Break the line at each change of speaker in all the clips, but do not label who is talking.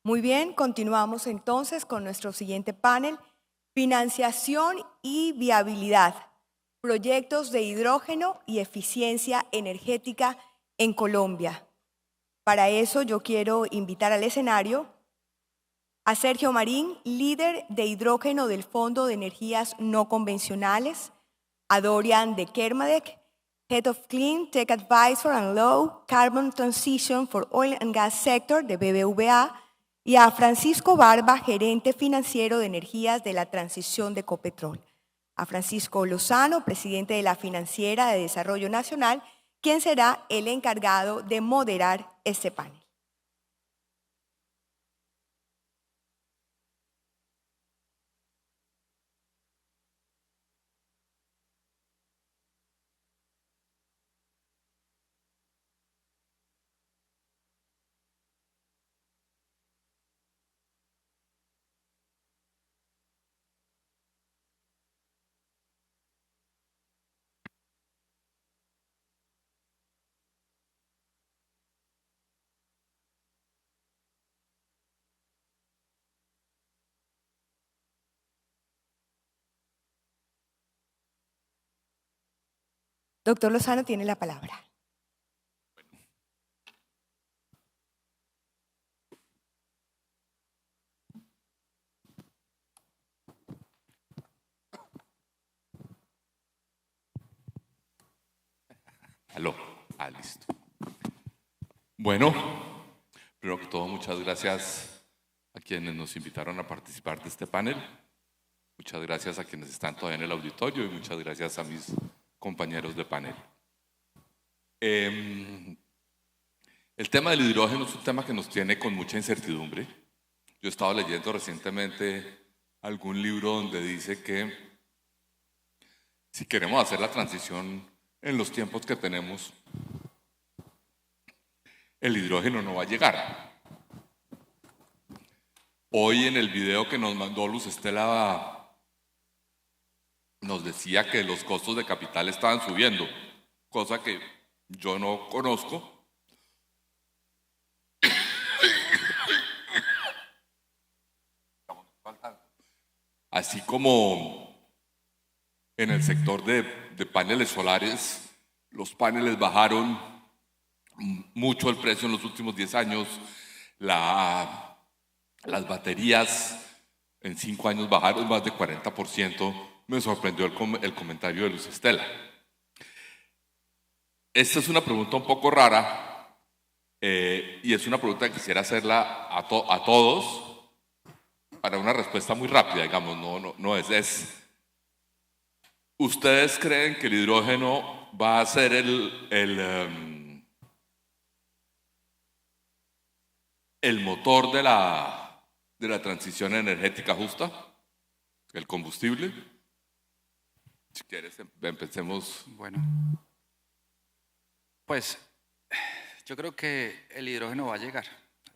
Muy bien, continuamos entonces con nuestro siguiente panel, financiación y viabilidad, proyectos de hidrógeno y eficiencia energética en Colombia. Para eso yo quiero invitar al escenario a Sergio Marín, líder de hidrógeno del Fondo de Energías No Convencionales, a Dorian de Kermadec, Head of Clean Tech Advisor and Low Carbon Transition for Oil and Gas Sector de BBVA, y a Francisco Barba, gerente financiero de energías de la transición de Copetrol. A Francisco Lozano, presidente de la Financiera de Desarrollo Nacional, quien será el encargado de moderar este panel. Doctor Lozano tiene la palabra.
Aló. Listo. Bueno, primero que todo, muchas gracias a quienes nos invitaron a participar de este panel. Muchas gracias a quienes están todavía en el auditorio y muchas gracias a mis compañeros de panel. El tema del hidrógeno es un tema que nos tiene con mucha incertidumbre. Yo he estado leyendo recientemente algún libro donde dice que si queremos hacer la transición en los tiempos que tenemos, el hidrógeno no va a llegar. Hoy en el video que nos mandó Luz Estela nos decía que los costos de capital estaban subiendo, cosa que yo no conozco. Así como en el sector de paneles solares, los paneles bajaron mucho el precio en los últimos 10 años. Las baterías en 5 años bajaron más de 40%. Me sorprendió el comentario de Luz Estela. Esta es una pregunta un poco rara y es una pregunta que quisiera hacerla a todos para una respuesta muy rápida, digamos. No es. ¿Ustedes creen que el hidrógeno va a ser el motor de la transición energética justa? ¿El combustible? Si quieres, empecemos.
Bueno, pues yo creo que el hidrógeno va a llegar.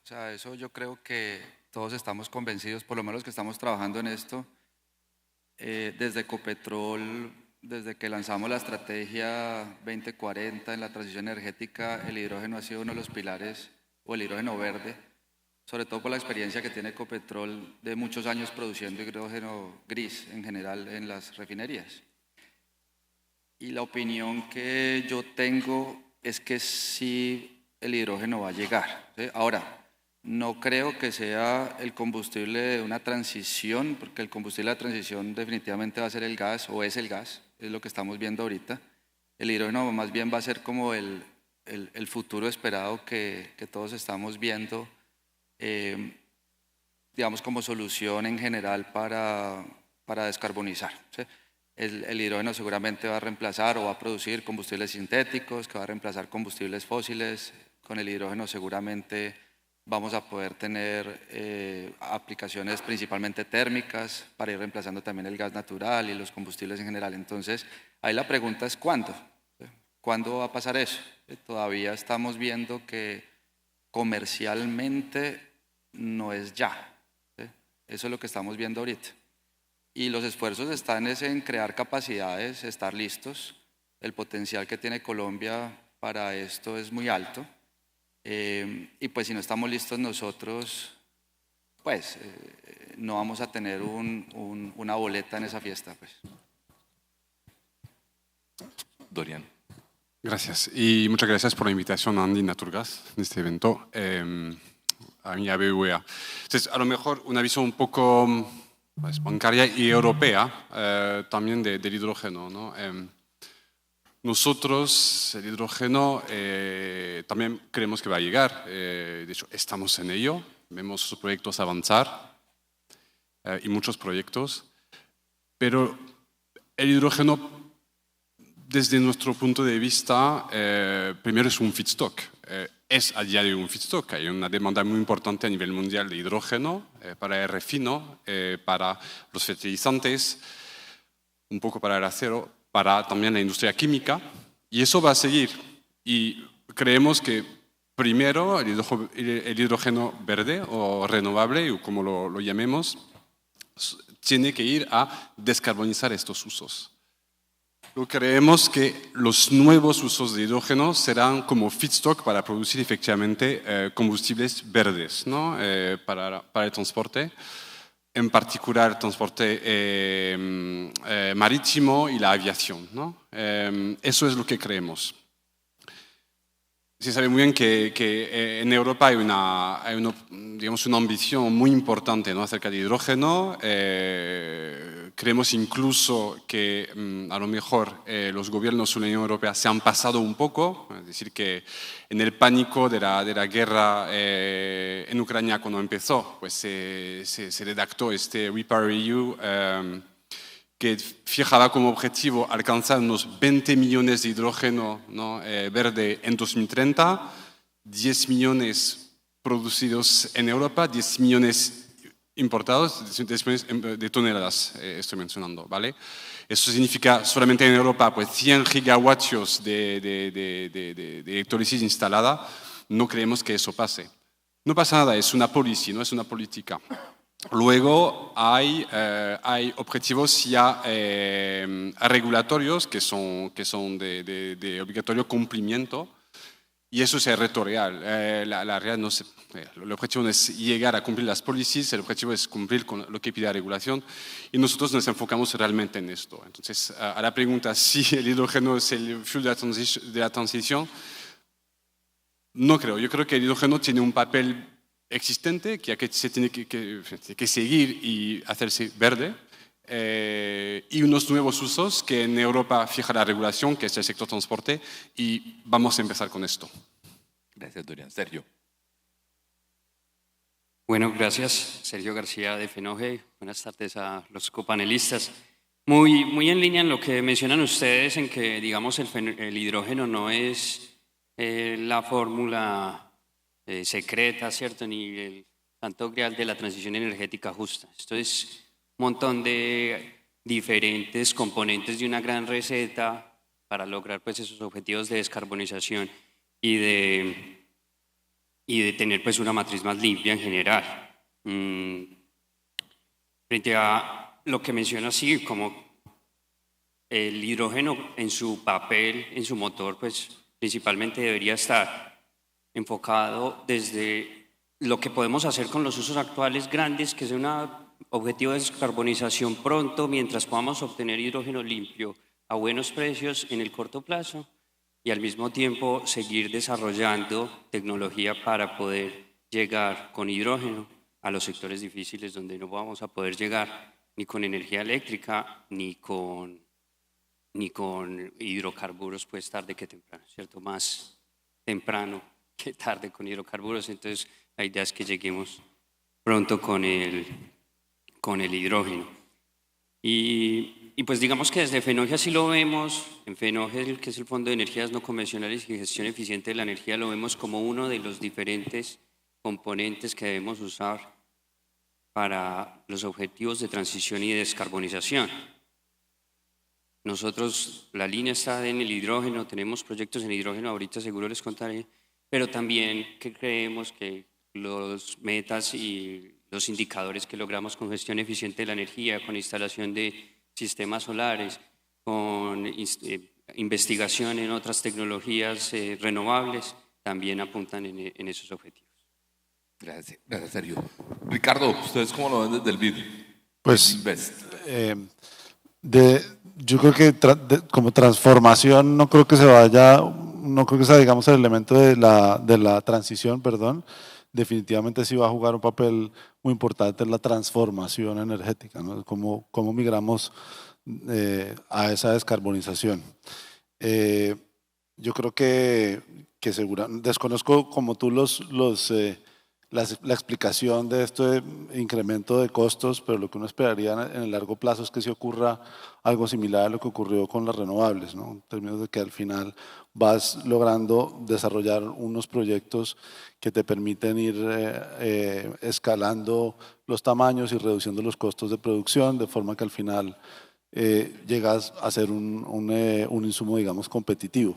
O sea, eso yo creo que todos estamos convencidos, por lo menos los que estamos trabajando en esto. Desde Copetrol, desde que lanzamos la estrategia 2040 en la transición energética, el hidrógeno ha sido uno de los pilares, o el hidrógeno verde, sobre todo por la experiencia que tiene Copetrol de muchos años produciendo hidrógeno gris en general en las refinerías. Y la opinión que yo tengo es que sí, el hidrógeno va a llegar, ¿sí? Ahora, no creo que sea el combustible de una transición, porque el combustible de la transición definitivamente va a ser el gas, o es el gas, es lo que estamos viendo ahorita. El hidrógeno más bien va a ser como el futuro esperado que todos estamos viendo, digamos, como solución en general para descarbonizar, ¿sí? El hidrógeno seguramente va a reemplazar o va a producir combustibles sintéticos, que va a reemplazar combustibles fósiles. Con el hidrógeno seguramente vamos a poder tener aplicaciones principalmente térmicas para ir reemplazando también el gas natural y los combustibles en general. Entonces, ahí la pregunta es ¿cuándo? ¿Cuándo va a pasar eso? Todavía estamos viendo que comercialmente no es ya. Eso es lo que estamos viendo ahorita. Y los esfuerzos están en crear capacidades, estar listos. El potencial que tiene Colombia para esto es muy alto. Y pues si no estamos listos nosotros, pues no vamos a tener una boleta en esa fiesta, pues.
Dorian.
Gracias y muchas gracias por la invitación a Andy Naturgas en este evento, a mi BBVA. Entonces, a lo mejor una visión un poco pues, bancaria y europea también del hidrógeno, ¿no? Nosotros, el hidrógeno, también creemos que va a llegar, de hecho estamos en ello, vemos sus proyectos avanzar y muchos proyectos, pero el hidrógeno desde nuestro punto de vista, primero es un feedstock. Es a día de hoy un feedstock. Hay una demanda muy importante a nivel mundial de hidrógeno para el refino, para los fertilizantes, un poco para el acero, para también la industria química. Y eso va a seguir. Y creemos que primero el hidrógeno verde o renovable, o como lo llamemos, tiene que ir a descarbonizar estos usos. Creemos que los nuevos usos de hidrógeno serán como feedstock para producir efectivamente combustibles verdes, ¿no? Para el transporte, en particular el transporte marítimo y la aviación, ¿no? Eso es lo que creemos. Se sabe muy bien que en Europa hay una ambición muy importante, ¿no? Acerca de hidrógeno. Creemos incluso que a lo mejor los gobiernos de la Unión Europea se han pasado un poco, es decir, que en el pánico de la guerra en Ucrania cuando empezó, pues se redactó este REPowerEU que fijaba como objetivo alcanzar unos 20 millones de hidrógeno, ¿no? Verde en 2030, 10 millones producidos en Europa, 10 millones importados, 10 millones de toneladas, estoy mencionando, ¿vale? Eso significa solamente en Europa pues 100 gigavatios de electrólisis instalada. No creemos que eso pase. No pasa nada, es una policy, no es una política. Luego hay objetivos ya regulatorios que son de obligatorio cumplimiento y eso es el reto real. La realidad no es, el objetivo no es llegar a cumplir las policies, el objetivo es cumplir con lo que pide la regulación y nosotros nos enfocamos realmente en esto. Entonces, a la pregunta si el hidrógeno es el fuel de la transición, no creo. Yo creo que el hidrógeno tiene un papel existente que se tiene que seguir y hacerse verde y unos nuevos usos que en Europa fija la regulación, que es el sector transporte, y vamos a empezar con esto.
Gracias, Dorian. Sergio.
Bueno, gracias. Sergio García de Fenoge. Buenas tardes a los copanelistas. Muy en línea en lo que mencionan ustedes, en que, digamos, el hidrógeno no es la fórmula secreta, ¿cierto? Ni el santo grial de la transición energética justa. Esto es un montón de diferentes componentes de una gran receta para lograr pues esos objetivos de descarbonización y de tener pues una matriz más limpia en general. Frente a lo que menciona así, como el hidrógeno en su papel, en su motor, pues principalmente debería estar enfocado desde lo que podemos hacer con los usos actuales grandes, que es un objetivo de descarbonización pronto, mientras podamos obtener hidrógeno limpio a buenos precios en el corto plazo y al mismo tiempo seguir desarrollando tecnología para poder llegar con hidrógeno a los sectores difíciles donde no vamos a poder llegar ni con energía eléctrica ni con hidrocarburos, pues tarde que temprano, ¿cierto? Más temprano que tarde con hidrocarburos, entonces la idea es que lleguemos pronto con el hidrógeno. Y pues digamos que desde Fenoge así lo vemos, en Fenoge, que es el Fondo de Energías No Convencionales y Gestión Eficiente de la Energía, lo vemos como uno de los diferentes componentes que debemos usar para los objetivos de transición y de descarbonización. Nosotros, la línea está en el hidrógeno, tenemos proyectos en hidrógeno, ahorita seguro les contaré, pero también que creemos que los metas y los indicadores que logramos con gestión eficiente de la energía, con instalación de sistemas solares, con investigación en otras tecnologías renovables, también apuntan en esos objetivos.
Gracias, Sergio. Ricardo, ¿ustedes cómo lo ven desde el BID?
Pues
Invest.
yo creo que como transformación no creo que sea, digamos, el elemento de la transición, perdón. Definitivamente sí va a jugar un papel muy importante en la transformación energética, ¿no? Cómo migramos a esa descarbonización. Yo creo que desconozco como tú la explicación de este incremento de costos, pero lo que uno esperaría en el largo plazo es que se ocurra algo similar a lo que ocurrió con las renovables, ¿no? En términos de que al final vas logrando desarrollar unos proyectos que te permiten ir escalando los tamaños y reduciendo los costos de producción, de forma que al final llegas a ser un insumo, digamos, competitivo.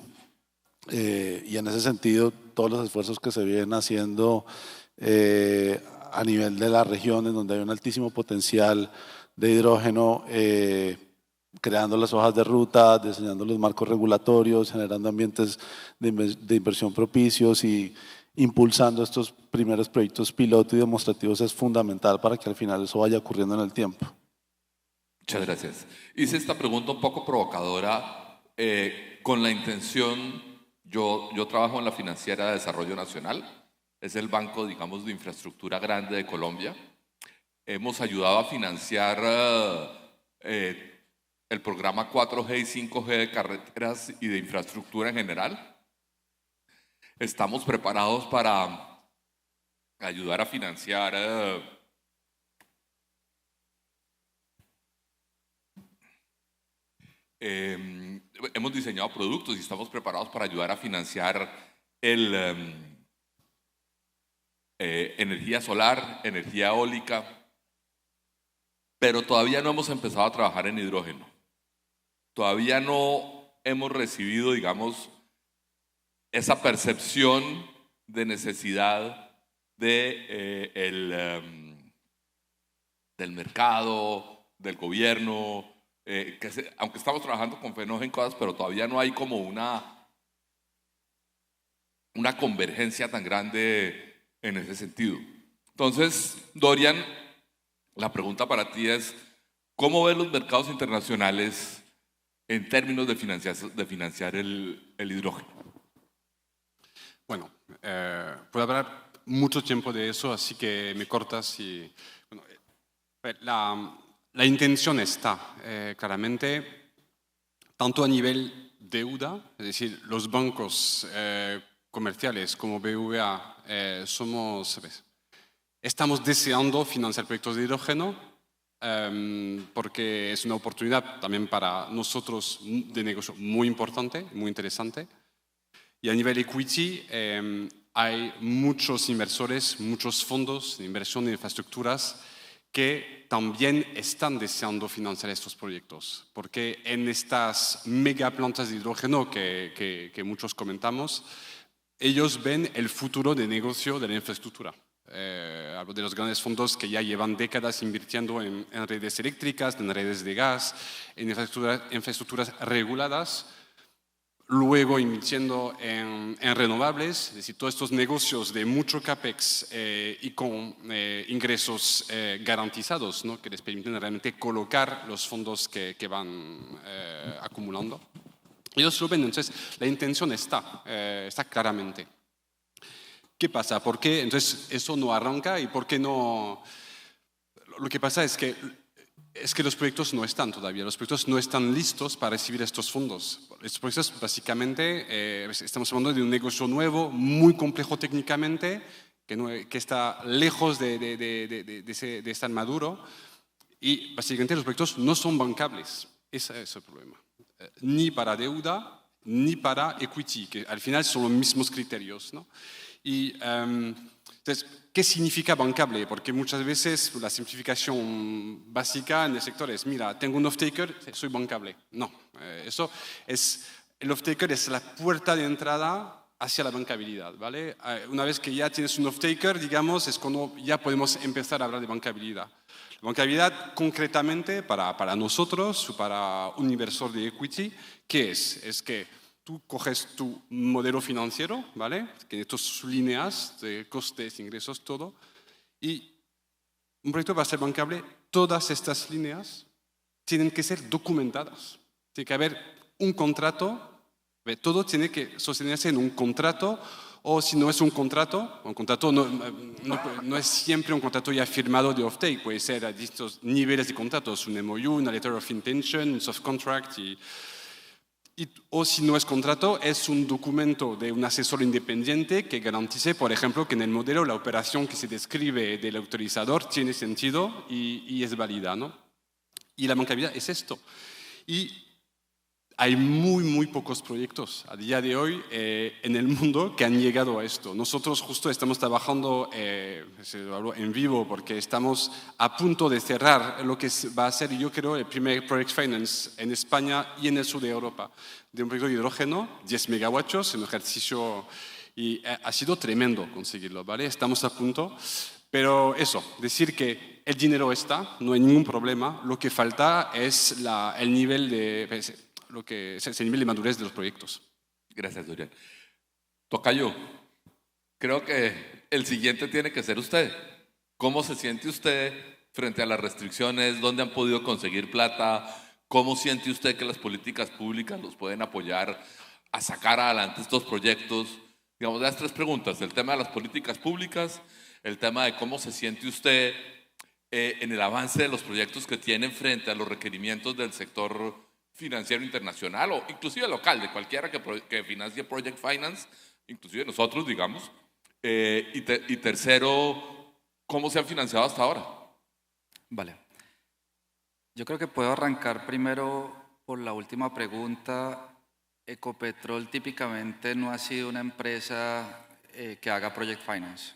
Y en ese sentido, todos los esfuerzos que se vienen haciendo a nivel de la región, en donde hay un altísimo potencial de hidrógeno, creando las hojas de ruta, diseñando los marcos regulatorios, generando ambientes de inversión propicios y impulsando estos primeros proyectos piloto y demostrativos es fundamental para que al final eso vaya ocurriendo en el tiempo.
Muchas gracias. Hice esta pregunta un poco provocadora con la intención, yo trabajo en la Financiera de Desarrollo Nacional, es el banco, digamos, de infraestructura grande de Colombia. Hemos ayudado a financiar el programa 4G y 5G de carreteras y de infraestructura en general. Estamos preparados para ayudar a financiar hemos diseñado productos y estamos preparados para ayudar a financiar energía solar, energía eólica, pero todavía no hemos empezado a trabajar en hidrógeno. Todavía no hemos recibido, digamos, esa percepción de necesidad del mercado, del gobierno, aunque estamos trabajando con Fenosa en cosas, pero todavía no hay como una convergencia tan grande en ese sentido. Entonces, Dorian, la pregunta para ti es, ¿cómo ven los mercados internacionales en términos de financiar el hidrógeno?
Bueno, puedo hablar mucho tiempo de eso, así que me cortas y... Bueno, la intención está claramente, tanto a nivel deuda, es decir, los bancos comerciales como BBVA estamos deseando financiar proyectos de hidrógeno porque es una oportunidad también para nosotros de negocio muy importante, muy interesante. Y a nivel equity hay muchos inversores, muchos fondos de inversión en infraestructuras que también están deseando financiar estos proyectos, porque en estas megaplantas de hidrógeno que muchos comentamos, ellos ven el futuro de negocio de la infraestructura. Hablo de los grandes fondos que ya llevan décadas invirtiendo en redes eléctricas, en redes de gas, en infraestructuras reguladas, luego invirtiendo en renovables, es decir, todos estos negocios de mucho CAPEX y con ingresos garantizados, ¿no? Que les permiten realmente colocar los fondos que van acumulando. Ellos lo ven, entonces la intención está claramente. ¿Qué pasa? ¿Por qué entonces eso no arranca y por qué no? Lo que pasa es que los proyectos no están todavía, los proyectos no están listos para recibir estos fondos. Estos proyectos básicamente, estamos hablando de un negocio nuevo, muy complejo técnicamente, que está lejos de estar maduro y básicamente los proyectos no son bancables. Ese es el problema. Ni para deuda, ni para equity, que al final son los mismos criterios, ¿no? Y entonces, ¿qué significa bancable? Porque muchas veces la simplificación básica en el sector es, mira, tengo un off-taker, soy bancable. No, el off-taker es la puerta de entrada hacia la bancabilidad, ¿vale? Una vez que ya tienes un off-taker, digamos, es cuando ya podemos empezar a hablar de bancabilidad. La bancabilidad concretamente para nosotros, para un inversor de equity, ¿qué es? Es que tú coges tu modelo financiero, ¿vale? Que tiene todas sus líneas de costes, ingresos, todo, y un proyecto para ser bancable, todas estas líneas tienen que ser documentadas. Tiene que haber un contrato, todo tiene que sostenerse en un contrato, o si no es un contrato no es siempre un contrato ya firmado de offtake, puede ser a distintos niveles de contratos, un MOU, una letter of intention, un soft contract, o si no es contrato, es un documento de un asesor independiente que garantice, por ejemplo, que en el modelo la operación que se describe del autorizador tiene sentido y es válida, ¿no? Y la bancabilidad es esto. Y hay muy pocos proyectos a día de hoy en el mundo que han llegado a esto. Nosotros justo estamos trabajando, se lo hablo en vivo, porque estamos a punto de cerrar lo que va a ser, yo creo, el primer Project Finance en España y en el sur de Europa, de un proyecto de hidrógeno, 10 megawatts, un ejercicio, y ha sido tremendo conseguirlo, ¿vale? Estamos a punto, pero eso, decir que el dinero está, no hay ningún problema, lo que falta es el nivel de... lo que es el nivel de madurez de los proyectos.
Gracias, Dorian. Tocayo, creo que el siguiente tiene que ser usted. ¿Cómo se siente usted frente a las restricciones? ¿Dónde han podido conseguir plata? ¿Cómo siente usted que las políticas públicas los pueden apoyar a sacar adelante estos proyectos? Digamos, las tres preguntas: el tema de las políticas públicas, el tema de cómo se siente usted en el avance de los proyectos que tienen frente a los requerimientos del sector financiero internacional o inclusive local, de cualquiera que financie Project Finance, inclusive nosotros, digamos. Y tercero, ¿cómo se han financiado hasta ahora?
Vale. Yo creo que puedo arrancar primero por la última pregunta. Ecopetrol típicamente no ha sido una empresa que haga Project Finance.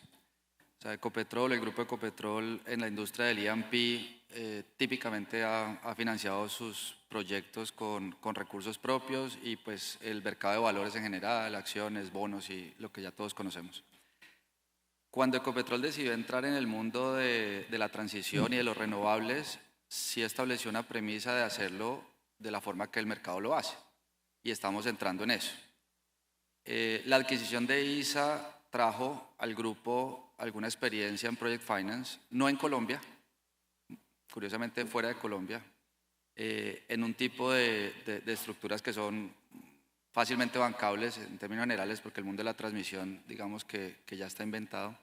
O sea, Ecopetrol, el grupo Ecopetrol en la industria del E&P típicamente ha financiado sus proyectos con recursos propios y pues el mercado de valores en general, acciones, bonos y lo que ya todos conocemos. Cuando Ecopetrol decidió entrar en el mundo de la transición y de los renovables, sí estableció una premisa de hacerlo de la forma que el mercado lo hace y estamos entrando en eso. La adquisición de ISA trajo al grupo alguna experiencia en Project Finance, no en Colombia, curiosamente fuera de Colombia, en un tipo de estructuras que son fácilmente bancables en términos generales, porque el mundo de la transmisión, digamos que ya está inventado,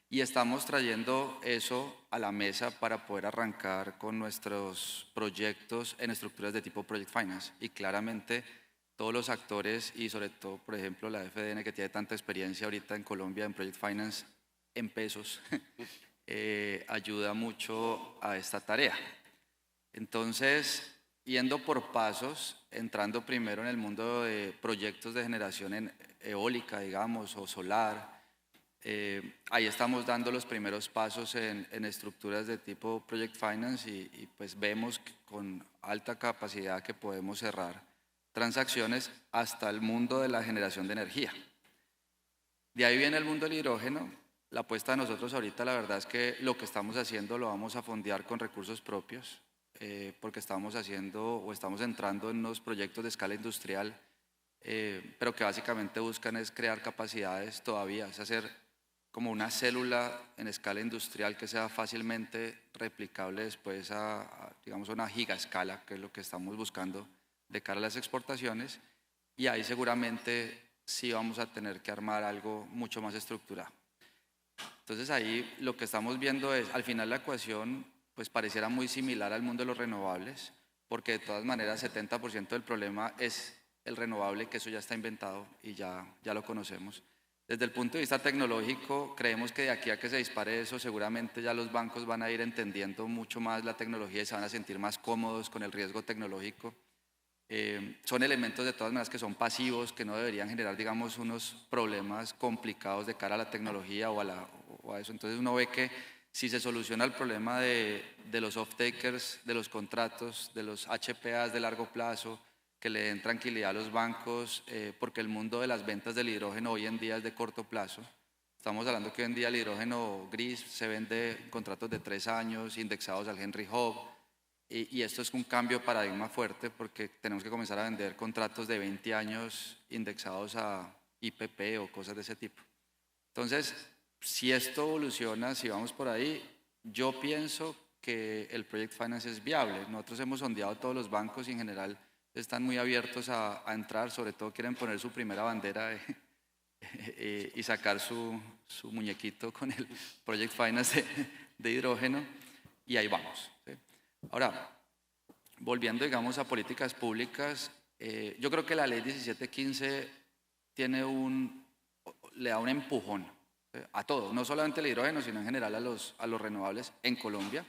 y estamos trayendo eso a la mesa para poder arrancar con nuestros proyectos en estructuras de tipo Project Finance, y claramente todos los actores y sobre todo, por ejemplo, la FDN que tiene tanta experiencia ahorita en Colombia en Project Finance en pesos, ayuda mucho a esta tarea. Entonces, yendo por pasos, entrando primero en el mundo de proyectos de generación eólica, digamos, o solar, ahí estamos dando los primeros pasos en estructuras de tipo Project Finance y pues vemos que con alta capacidad que podemos cerrar transacciones hasta el mundo de la generación de energía. De ahí viene el mundo del hidrógeno. La apuesta de nosotros ahorita, la verdad es que lo que estamos haciendo lo vamos a fondear con recursos propios, porque estamos haciendo o estamos entrando en unos proyectos de escala industrial, pero que básicamente buscan es crear capacidades todavía, es hacer como una célula en escala industrial que sea fácilmente replicable después digamos, a una gigaescala, que es lo que estamos buscando de cara a las exportaciones, y ahí seguramente sí vamos a tener que armar algo mucho más estructurado. Entonces ahí lo que estamos viendo es, al final la ecuación pues pareciera muy similar al mundo de los renovables, porque de todas maneras 70% del problema es el renovable, que eso ya está inventado y ya lo conocemos. Desde el punto de vista tecnológico, creemos que de aquí a que se dispare eso, seguramente ya los bancos van a ir entendiendo mucho más la tecnología y se van a sentir más cómodos con el riesgo tecnológico. Son elementos de todas maneras que son pasivos, que no deberían generar, digamos, unos problemas complicados de cara a la tecnología o a eso. Entonces uno ve que si se soluciona el problema de los off-takers, de los contratos, de los HPAs de largo plazo, que le den tranquilidad a los bancos, porque el mundo de las ventas del hidrógeno hoy en día es de corto plazo. Estamos hablando que hoy en día el hidrógeno gris se vende en contratos de 3 años, indexados al Henry Hub. Y esto es un cambio de paradigma fuerte porque tenemos que comenzar a vender contratos de 20 años indexados a IPP o cosas de ese tipo. Entonces, si esto evoluciona, si vamos por ahí, yo pienso que el Project Finance es viable. Nosotros hemos sondeado todos los bancos y en general están muy abiertos a entrar, sobre todo quieren poner su primera bandera y sacar su muñequito con el Project Finance de hidrógeno y ahí vamos, ¿sí? Ahora, volviendo, digamos, a políticas públicas, yo creo que la ley 1715 le da un empujón a todo, no solamente el hidrógeno, sino en general a los renovables en Colombia.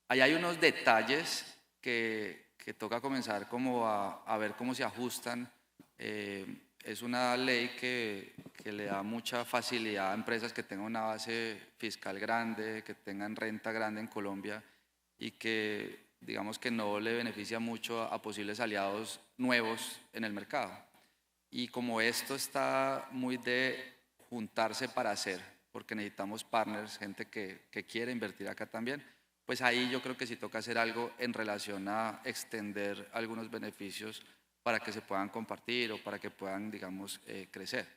Ahí hay unos detalles que toca comenzar como a ver cómo se ajustan. Es una ley que le da mucha facilidad a empresas que tengan una base fiscal grande, que tengan renta grande en Colombia y que digamos que no le beneficia mucho a posibles aliados nuevos en el mercado. Y como esto está muy de juntarse para hacer, porque necesitamos partners, gente que quiere invertir acá también, pues ahí yo creo que sí toca hacer algo en relación a extender algunos beneficios para que se puedan compartir o para que puedan, digamos, crecer.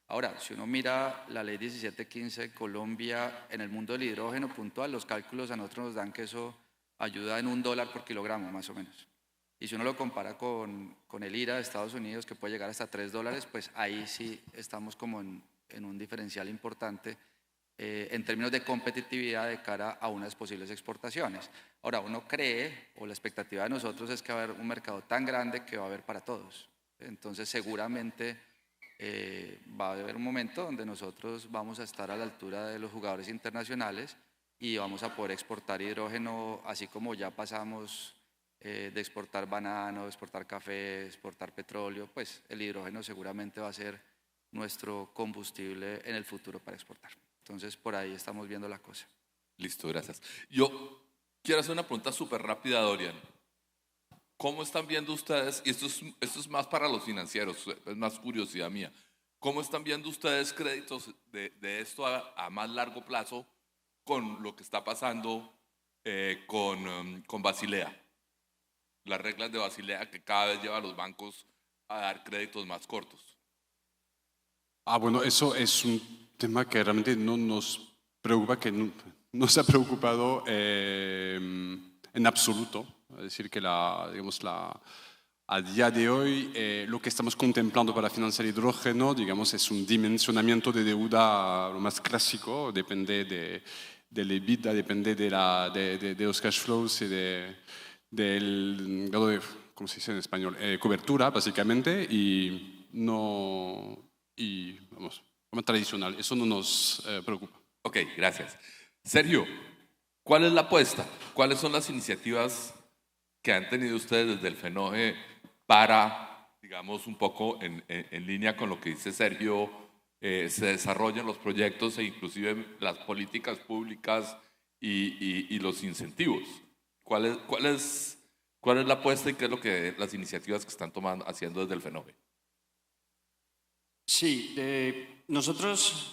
Ahora, si uno mira la ley 1715 Colombia en el mundo del hidrógeno puntual, los cálculos a nosotros nos dan que eso ayuda en $1 por kilogramo, más o menos. Y si uno lo compara con el IRA de Estados Unidos, que puede llegar hasta $3, pues ahí sí estamos como en un diferencial importante en términos de competitividad de cara a unas posibles exportaciones. Ahora, uno cree, o la expectativa de nosotros es que va a haber un mercado tan grande que va a haber para todos. Entonces, seguramente va a haber un momento donde nosotros vamos a estar a la altura de los jugadores internacionales y vamos a poder exportar hidrógeno, así como ya pasamos de exportar banano, de exportar café, exportar petróleo, pues el hidrógeno seguramente va a ser nuestro combustible en el futuro para exportar. Entonces, por ahí estamos viendo la cosa.
Listo, gracias. Yo quiero hacer una pregunta súper rápida, Dorian. ¿Cómo están viendo ustedes, y esto es más para los financieros, es más curiosidad mía, cómo están viendo ustedes créditos de esto a más largo plazo con lo que está pasando con Basilea? Las reglas de Basilea que cada vez lleva a los bancos a dar créditos más cortos.
Bueno, eso es un tema que realmente no nos preocupa, que no se ha preocupado en absoluto. Es decir, que a día de hoy lo que estamos contemplando para financiar hidrógeno, digamos, es un dimensionamiento de deuda lo más clásico, depende del EBITDA, depende de los cash flows y del grado de, ¿cómo se dice en español? Cobertura, básicamente, vamos, como tradicional, eso no nos preocupa.
Ok, gracias. Sergio, ¿cuál es la apuesta? ¿Cuáles son las iniciativas que han tenido ustedes desde el FENOGE para, digamos, un poco en línea con lo que dice Sergio, se desarrollen los proyectos e inclusive las políticas públicas y los incentivos? ¿Cuál es la apuesta y qué es lo que las iniciativas que están haciendo desde el FENOGE?
Sí, nosotros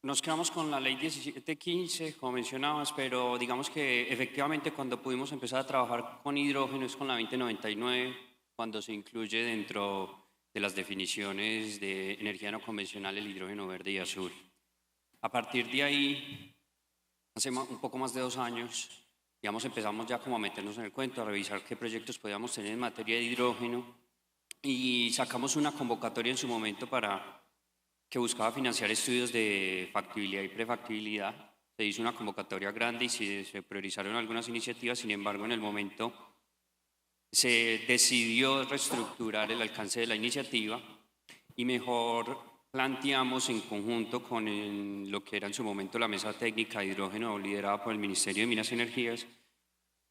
nos quedamos con la ley 1715, como mencionabas, pero digamos que efectivamente cuando pudimos empezar a trabajar con hidrógeno es con la 2099, cuando se incluye dentro de las definiciones de energía no convencional el hidrógeno verde y azul. A partir de ahí, hace un poco más de 2 años, digamos, empezamos ya como a meternos en el cuento, a revisar qué proyectos podíamos tener en materia de hidrógeno y sacamos una convocatoria en su momento que buscaba financiar estudios de factibilidad y prefactibilidad. Se hizo una convocatoria grande y se priorizaron algunas iniciativas, sin embargo, en el momento se decidió reestructurar el alcance de la iniciativa y mejor planteamos en conjunto con lo que era en su momento la Mesa Técnica de Hidrógeno liderada por el Ministerio de Minas y Energías,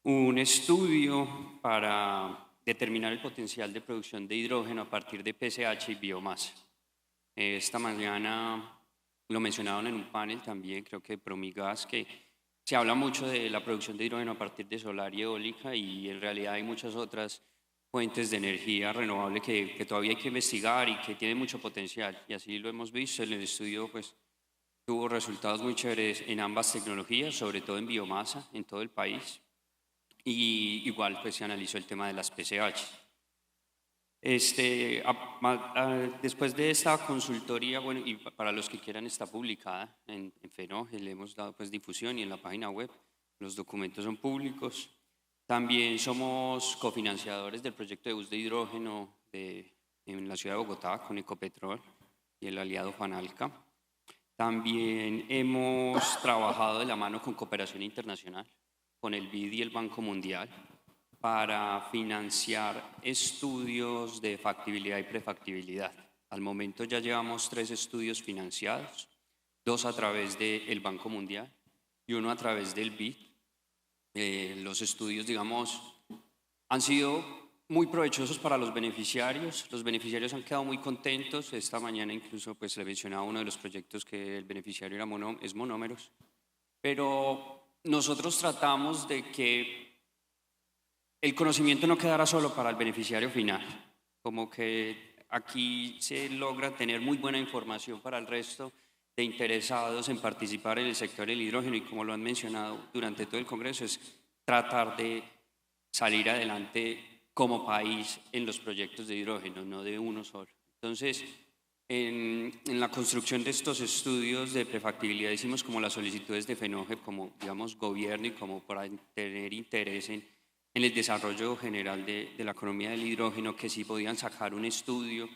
un estudio para determinar el potencial de producción de hidrógeno a partir de PCH y biomasa. Esta mañana lo mencionaron en un panel también, creo que Promigas, que se habla mucho de la producción de hidrógeno a partir de solar y eólica y en realidad hay muchas otras fuentes de energía renovable que todavía hay que investigar y que tienen mucho potencial. Y así lo hemos visto, el estudio pues, tuvo resultados muy chéveres en ambas tecnologías, sobre todo en biomasa, en todo el país. y igual pues se analizó el tema de las PCH. Después de esta consultoría, bueno, y para los que quieran está publicada en FENOGE, le hemos dado pues difusión y en la página web, los documentos son públicos. También somos cofinanciadores del proyecto de bus de hidrógeno en la ciudad de Bogotá con Ecopetrol y el aliado Juanalca. También hemos trabajado de la mano con Cooperación Internacional, con el BID y el Banco Mundial, para financiar estudios de factibilidad y prefactibilidad. Al momento ya llevamos 3 estudios financiados, 2 a través del Banco Mundial y 1 a través del BID. Los estudios, digamos, han sido muy provechosos para los beneficiarios. Los beneficiarios han quedado muy contentos. Esta mañana incluso pues, le mencionaba uno de los proyectos que el beneficiario es Monómeros. Pero nosotros tratamos de que el conocimiento no quedara solo para el beneficiario final, como que aquí se logra tener muy buena información para el resto de interesados en participar en el sector del hidrógeno y como lo han mencionado durante todo el Congreso, es tratar de salir adelante como país en los proyectos de hidrógeno, no de uno solo. Entonces, en la construcción de estos estudios de prefactibilidad hicimos como las solicitudes de FENOGE como, digamos, gobierno y como para tener interés en el desarrollo general de la economía del hidrógeno, que si podían sacar un estudio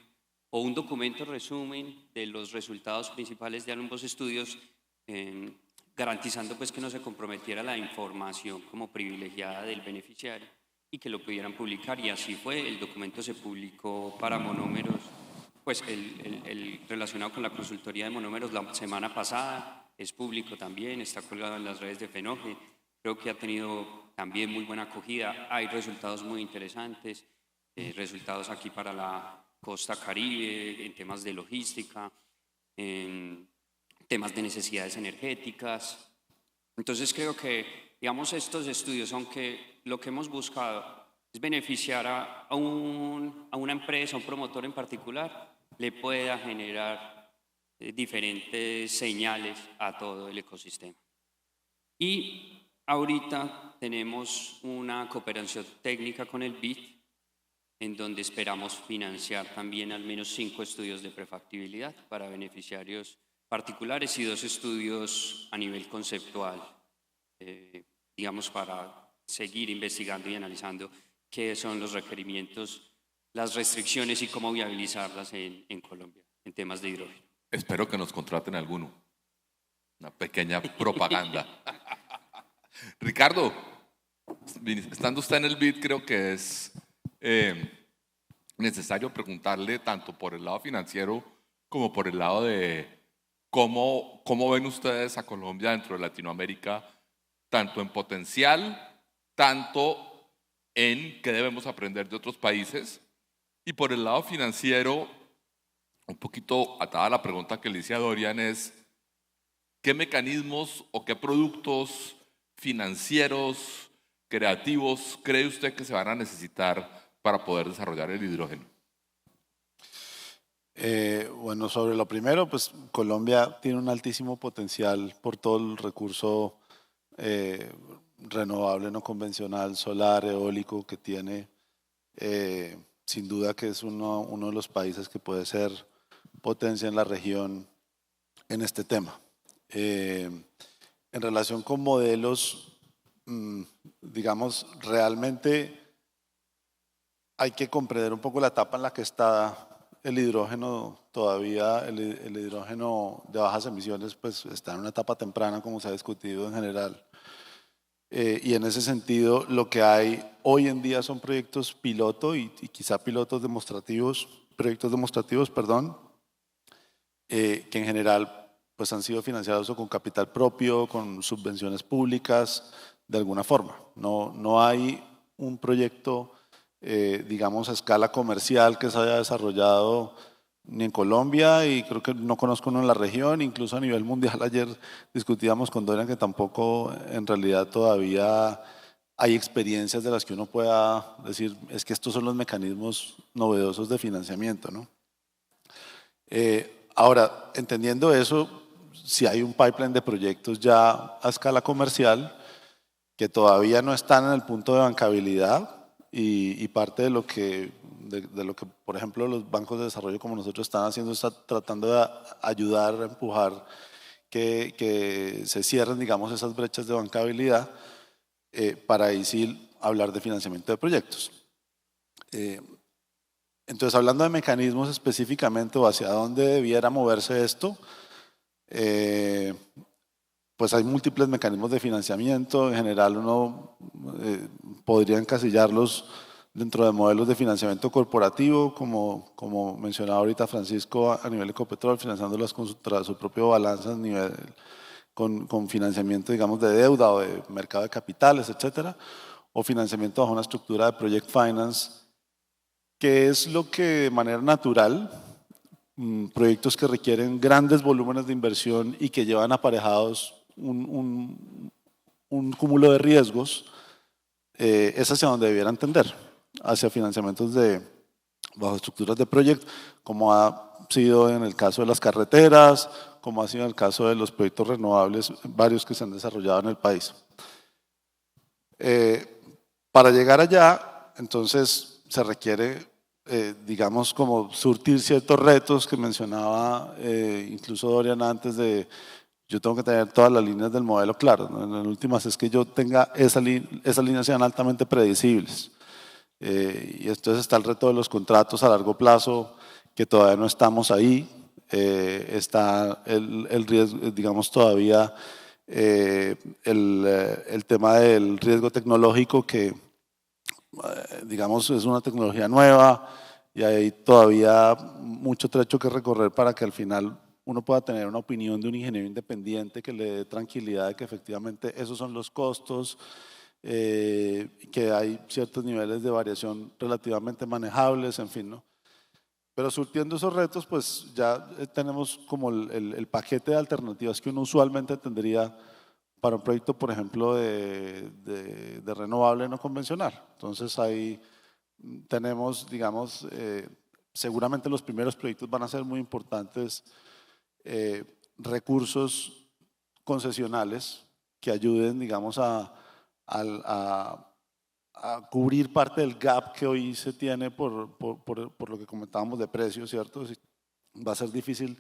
o un documento resumen de los resultados principales de ambos estudios, garantizando pues que no se comprometiera la información como privilegiada del beneficiario y que lo pudieran publicar, y así fue. El documento se publicó para Monómeros, pues el relacionado con la consultoría de Monómeros la semana pasada, es público también, está colgado en las redes de FENOGE. Creo que ha tenido también muy buena acogida, hay resultados muy interesantes, resultados aquí para la costa caribe, en temas de logística, en temas de necesidades energéticas. Entonces creo que, digamos, estos estudios, aunque lo que hemos buscado es beneficiar a una empresa, a un promotor en particular, le pueda generar diferentes señales a todo el ecosistema. Y ahorita tenemos una cooperación técnica con el BID, en donde esperamos financiar también al menos 5 estudios de prefactibilidad para beneficiarios particulares y 2 estudios a nivel conceptual, digamos, para seguir investigando y analizando qué son los requerimientos, las restricciones y cómo viabilizarlas en Colombia en temas de hidrógeno.
Espero que nos contraten alguno. Una pequeña propaganda. Ricardo, estando usted en el BID, creo que es necesario preguntarle tanto por el lado financiero como por el lado de cómo ven ustedes a Colombia dentro de Latinoamérica, tanto en potencial, tanto en qué debemos aprender de otros países, y por el lado financiero, un poquito atada a la pregunta que le hice a Dorian, es ¿qué mecanismos o qué productos financieros, creativos, cree usted que se van a necesitar para poder desarrollar el hidrógeno?
Bueno, sobre lo primero, pues Colombia tiene un altísimo potencial por todo el recurso renovable, no convencional, solar, eólico que tiene. Sin duda que es uno de los países que puede ser potencia en la región en este tema. En relación con modelos, digamos, realmente hay que comprender un poco la etapa en la que está el hidrógeno todavía. El hidrógeno de bajas emisiones pues está en una etapa temprana, como se ha discutido en general. Y en ese sentido, lo que hay hoy en día son proyectos piloto y quizá proyectos demostrativos, que en general pues han sido financiados o con capital propio, con subvenciones públicas, de alguna forma. No hay un proyecto, digamos, a escala comercial que se haya desarrollado ni en Colombia, y creo que no conozco uno en la región, incluso a nivel mundial. Ayer discutíamos con Dorian que tampoco en realidad todavía hay experiencias de las que uno pueda decir, es que estos son los mecanismos novedosos de financiamiento, ¿no? Ahora, entendiendo eso, si hay un pipeline de proyectos ya a escala comercial, que todavía no están en el punto de bancabilidad y parte de lo que, por ejemplo, los bancos de desarrollo como nosotros están haciendo, está tratando de ayudar a empujar que se cierren, digamos, esas brechas de bancabilidad para ahí sí hablar de financiamiento de proyectos. Entonces, hablando de mecanismos específicamente o hacia dónde debiera moverse esto, pues hay múltiples mecanismos de financiamiento. En general uno podría encasillarlos dentro de modelos de financiamiento corporativo, como mencionaba ahorita Francisco, a nivel Ecopetrol, financiándolas con su propio balance a nivel, con financiamiento, digamos, de deuda o de mercado de capitales, etcétera, o financiamiento bajo una estructura de project finance, que es lo que de manera natural, proyectos que requieren grandes volúmenes de inversión y que llevan aparejados un cúmulo de riesgos, es hacia donde debieran tender, hacia financiamientos bajo estructuras de proyecto, como ha sido en el caso de las carreteras, como ha sido en el caso de los proyectos renovables, varios que se han desarrollado en el país. Para llegar allá, entonces, se requiere, digamos, como surtir ciertos retos que mencionaba incluso Dorian antes de yo tengo que tener todas las líneas del modelo claras, ¿no? En últimas es que yo tenga esas líneas sean altamente predecibles. Y entonces está el reto de los contratos a largo plazo, que todavía no estamos ahí. Está el riesgo, digamos, todavía el tema del riesgo tecnológico que, digamos, es una tecnología nueva y hay todavía mucho trecho que recorrer para que al final uno pueda tener una opinión de un ingeniero independiente que le dé tranquilidad de que efectivamente esos son los costos, que hay ciertos niveles de variación relativamente manejables, en fin, ¿no? Pero surtiendo esos retos, pues ya tenemos como el paquete de alternativas que uno usualmente tendría para un proyecto, por ejemplo, de renovable no convencional. Entonces ahí tenemos, digamos, seguramente los primeros proyectos van a ser muy importantes, recursos concesionales que ayuden, digamos, a cubrir parte del gap que hoy se tiene por lo que comentábamos de precios, ¿cierto? Va a ser difícil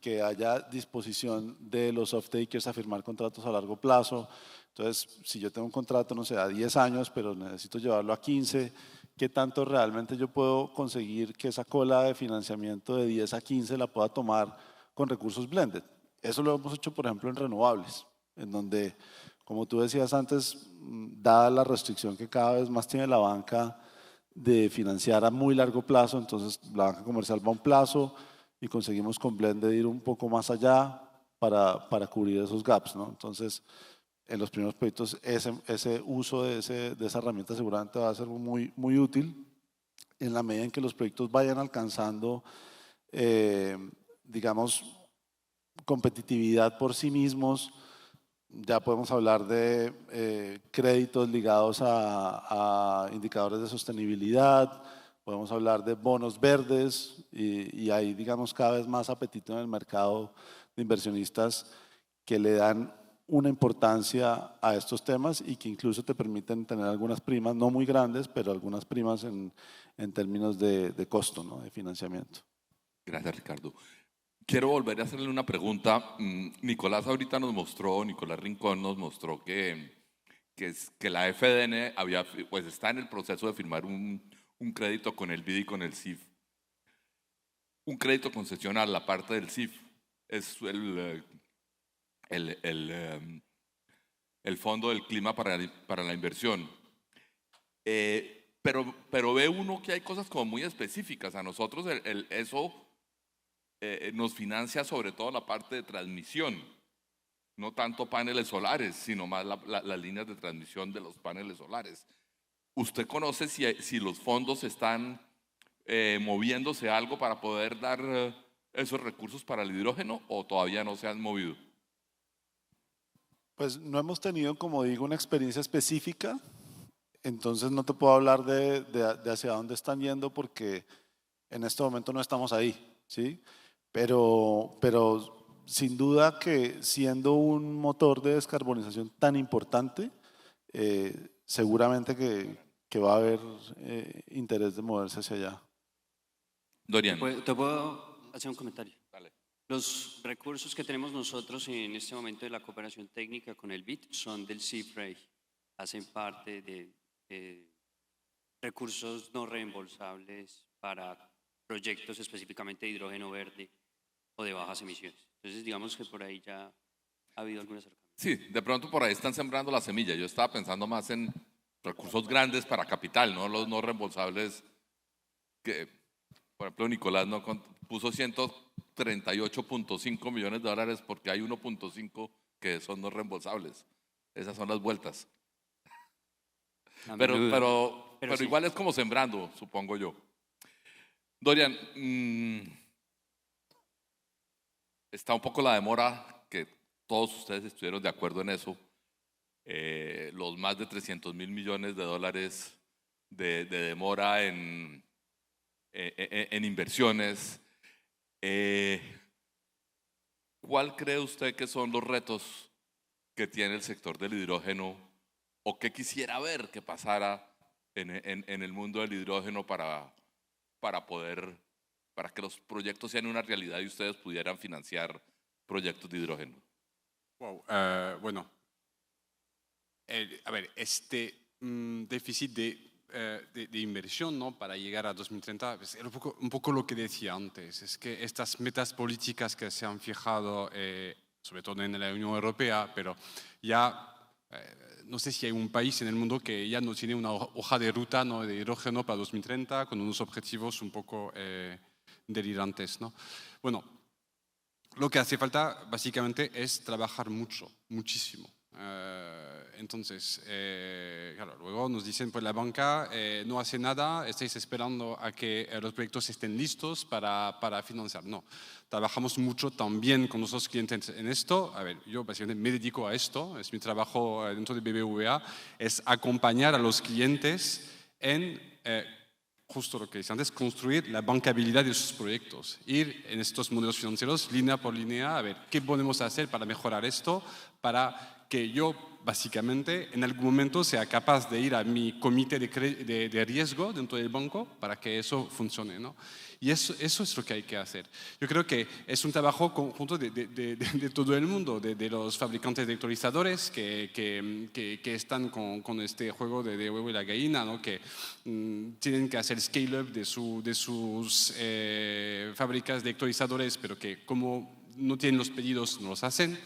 que haya disposición de los off-takers a firmar contratos a largo plazo. Entonces, si yo tengo un contrato, no sé, a 10 años, pero necesito llevarlo a 15, ¿qué tanto realmente yo puedo conseguir que esa cola de financiamiento de 10 a 15 la pueda tomar con recursos blended? Eso lo hemos hecho, por ejemplo, en renovables, en donde, como tú decías antes, dada la restricción que cada vez más tiene la banca de financiar a muy largo plazo, entonces la banca comercial va a un plazo y conseguimos con blended ir un poco más allá para cubrir esos gaps, ¿no? Entonces, en los primeros proyectos, ese uso de esa herramienta seguramente va a ser muy, muy útil en la medida en que los proyectos vayan alcanzando, digamos, competitividad por sí mismos. Ya podemos hablar de créditos ligados a indicadores de sostenibilidad, podemos hablar de bonos verdes y hay, digamos, cada vez más apetito en el mercado de inversionistas que le dan una importancia a estos temas y que incluso te permiten tener algunas primas, no muy grandes, pero algunas primas en términos de costo, ¿no? De financiamiento.
Gracias, Ricardo. Quiero volver a hacerle una pregunta. Nicolás Rincón nos mostró que la FDN pues está en el proceso de firmar un crédito con el BID y con el CIF. Un crédito concesional, la parte del CIF, es el Fondo del Clima para la Inversión. Pero ve uno que hay cosas como muy específicas. A nosotros eso nos financia sobre todo la parte de transmisión, no tanto paneles solares, sino más las líneas de transmisión de los paneles solares. ¿Usted conoce si los fondos están moviéndose algo para poder dar esos recursos para el hidrógeno o todavía no se han movido?
Pues no hemos tenido, como digo, una experiencia específica, entonces no te puedo hablar de hacia dónde están yendo porque en este momento no estamos ahí, ¿sí? Pero sin duda que siendo un motor de descarbonización tan importante, seguramente que va a haber interés de moverse hacia allá.
Dorian.
¿Te puedo hacer un comentario?
Dale.
Los recursos que tenemos nosotros en este momento de la cooperación técnica con el BID son del CIFREI, hacen parte de recursos no reembolsables para proyectos específicamente de hidrógeno verde o de bajas emisiones. Entonces, digamos que por ahí ya ha habido algún acercamiento.
Sí, de pronto por ahí están sembrando la semilla. Yo estaba pensando más en recursos grandes para capital, no los no reembolsables que, por ejemplo, Nicolás no puso 138.5 millones de dólares porque hay 1.5 que son no reembolsables. Esas son las vueltas. Pero
sí.
igual es como sembrando, supongo yo. Dorian, está un poco la demora, que todos ustedes estuvieron de acuerdo en eso. Los más de 300 mil millones de dólares de demora en inversiones. ¿Cuál cree usted que son los retos que tiene el sector del hidrógeno o qué quisiera ver que pasara en el mundo del hidrógeno para que los proyectos sean una realidad y ustedes pudieran financiar proyectos de hidrógeno?
Wow. Bueno, a ver, este déficit de inversión, ¿no?, para llegar a 2030, es un poco lo que decía antes, es que estas metas políticas que se han fijado, sobre todo en la Unión Europea, pero ya no sé si hay un país en el mundo que ya no tiene una hoja de ruta, ¿no?, de hidrógeno para 2030 con unos objetivos un poco delirantes, ¿no? Bueno, lo que hace falta básicamente es trabajar mucho, muchísimo. Entonces, claro, luego nos dicen, pues la banca no hace nada, estáis esperando a que los proyectos estén listos para financiar. No, trabajamos mucho también con nuestros clientes en esto. A ver, yo básicamente me dedico a esto, es mi trabajo dentro de BBVA, es acompañar a los clientes en justo lo que decía antes, construir la bancabilidad de sus proyectos, ir en estos modelos financieros línea por línea, a ver qué podemos hacer para mejorar esto, para que yo básicamente en algún momento sea capaz de ir a mi comité de riesgo dentro del banco para que eso funcione, ¿no? Y eso es lo que hay que hacer. Yo creo que es un trabajo conjunto de todo el mundo, de los fabricantes de electrolizadores que están con este juego de huevo y la gallina, ¿no?, que tienen que hacer scale-up de sus fábricas de electrolizadores, pero que como no tienen los pedidos no los hacen.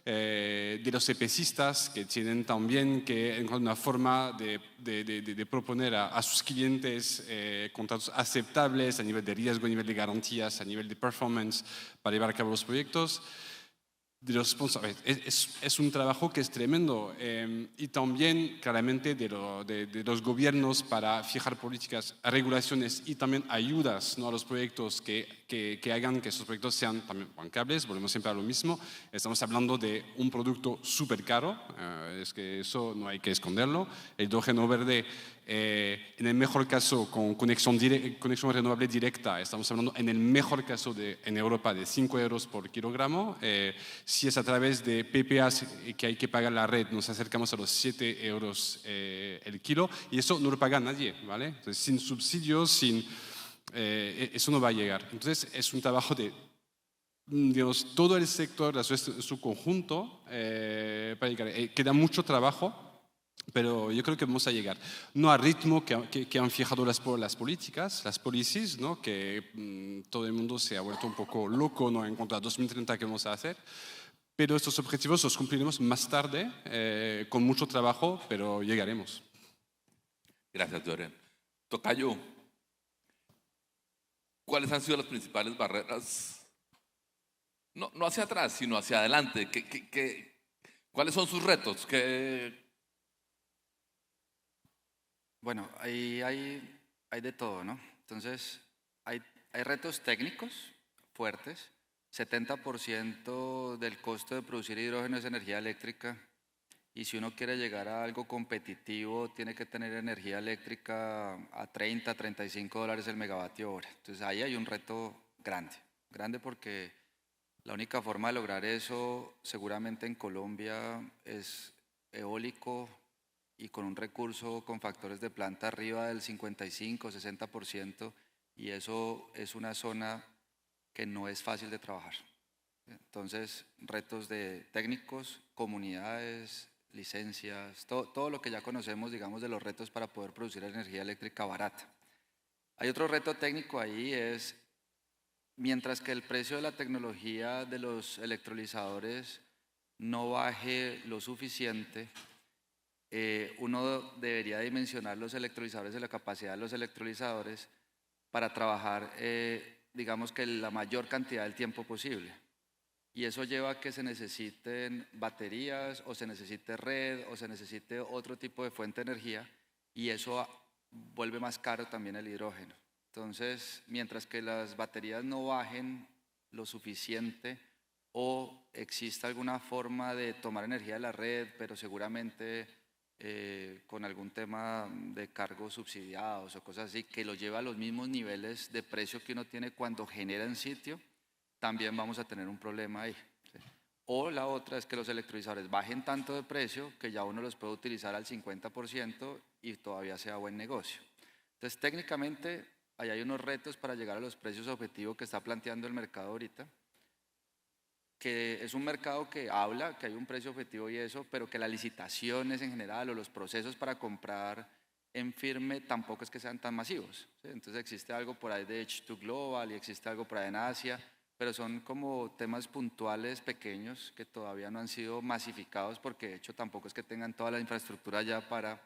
De los EPCistas que tienen también que encontrar una forma de proponer a sus clientes contratos aceptables a nivel de riesgo, a nivel de garantías, a nivel de performance para llevar a cabo los proyectos. De los sponsors, es un trabajo que es tremendo y también claramente de los gobiernos para fijar políticas, regulaciones y también ayudas, ¿no?, a los proyectos que hagan que esos proyectos sean también bancables. Volvemos siempre a lo mismo, estamos hablando de un producto súper caro, es que eso no hay que esconderlo. El hidrógeno verde, en el mejor caso con conexión renovable directa, estamos hablando en el mejor caso en Europa de 5 euros por kilogramo. Si es a través de PPAs que hay que pagar la red, nos acercamos a los 7 euros el kilo, y eso no lo paga nadie, ¿vale? Entonces, sin subsidios, eso no va a llegar. Entonces, es un trabajo de, digamos, todo el sector en su conjunto para llegar. Queda mucho trabajo, pero yo creo que vamos a llegar. No al ritmo que han fijado las políticas, las policies, ¿no?, que todo el mundo se ha vuelto un poco loco, ¿no?, en cuanto a 2030 qué vamos a hacer. Pero estos objetivos los cumpliremos más tarde, con mucho trabajo, pero llegaremos.
Gracias, Dorian. Tocayo, ¿cuáles han sido las principales barreras? No hacia atrás, sino hacia adelante. ¿Cuáles son sus retos?
Bueno, ahí hay de todo, ¿no? Entonces, hay retos técnicos fuertes. 70% del costo de producir hidrógeno es energía eléctrica, y si uno quiere llegar a algo competitivo tiene que tener energía eléctrica a 30, 35 dólares el megavatio hora. Entonces ahí hay un reto grande porque la única forma de lograr eso seguramente en Colombia es eólico y con un recurso con factores de planta arriba del 55-60%, y eso es una zona que no es fácil de trabajar. Entonces, retos de técnicos, comunidades, licencias, todo lo que ya conocemos, digamos, de los retos para poder producir energía eléctrica barata. Hay otro reto técnico ahí, es mientras que el precio de la tecnología de los electrolizadores no baje lo suficiente, uno debería dimensionar los electrolizadores y la capacidad de los electrolizadores para trabajar, digamos que la mayor cantidad del tiempo posible. Y eso lleva a que se necesiten baterías, o se necesite red, o se necesite otro tipo de fuente de energía, y eso vuelve más caro también el hidrógeno. Entonces, mientras que las baterías no bajen lo suficiente, o exista alguna forma de tomar energía de la red, pero seguramente con algún tema de cargos subsidiados o cosas así, que lo lleva a los mismos niveles de precio que uno tiene cuando genera en sitio, también vamos a tener un problema ahí. ¿Sí? O la otra es que los electrolizadores bajen tanto de precio que ya uno los puede utilizar al 50% y todavía sea buen negocio. Entonces, técnicamente, ahí hay unos retos para llegar a los precios objetivos que está planteando el mercado ahorita, que es un mercado que habla que hay un precio objetivo y eso, pero que las licitaciones en general o los procesos para comprar en firme tampoco es que sean tan masivos. ¿Sí? Entonces existe algo por ahí de H2 Global y existe algo por ahí en Asia, pero son como temas puntuales pequeños que todavía no han sido masificados, porque de hecho tampoco es que tengan toda la infraestructura ya para,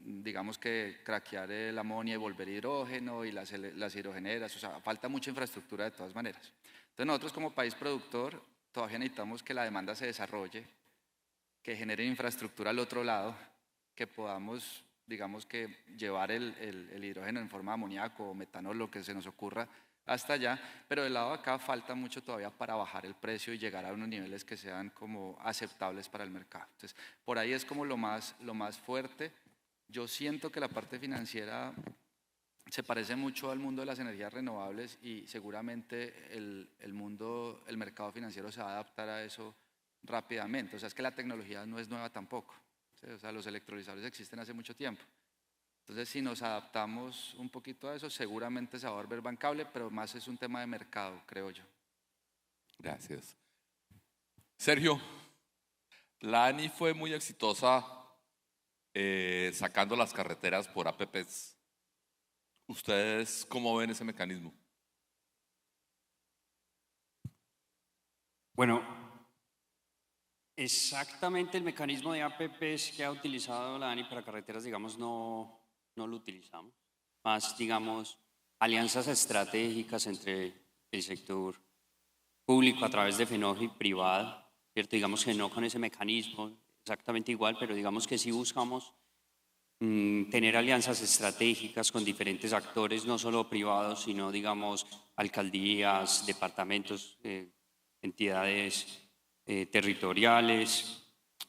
digamos, que craquear el amonio y volver hidrógeno y las hidrogeneras. O sea, falta mucha infraestructura de todas maneras. Entonces nosotros como país productor todavía necesitamos que la demanda se desarrolle, que genere infraestructura al otro lado, que podamos, digamos, que llevar el hidrógeno en forma de amoníaco o metanol, lo que se nos ocurra, hasta allá, pero del lado de acá falta mucho todavía para bajar el precio y llegar a unos niveles que sean como aceptables para el mercado. Entonces, por ahí es como lo más fuerte. Yo siento que la parte financiera se parece mucho al mundo de las energías renovables, y seguramente el mercado financiero se va a adaptar a eso rápidamente. O sea, es que la tecnología no es nueva tampoco. ¿Sí? O sea, los electrolizadores existen hace mucho tiempo. Entonces, si nos adaptamos un poquito a eso, seguramente se va a volver bancable, pero más es un tema de mercado, creo yo.
Gracias. Sergio, la ANI fue muy exitosa sacando las carreteras por APPs. ¿Ustedes cómo ven ese mecanismo?
Bueno, exactamente el mecanismo de APPs que ha utilizado la ANI para carreteras, digamos, no lo utilizamos. Más, digamos, alianzas estratégicas entre el sector público a través de FENOGI privado, ¿cierto? Digamos que no con ese mecanismo exactamente igual, pero digamos que sí buscamos tener alianzas estratégicas con diferentes actores, no solo privados, sino, digamos, alcaldías, departamentos, entidades territoriales,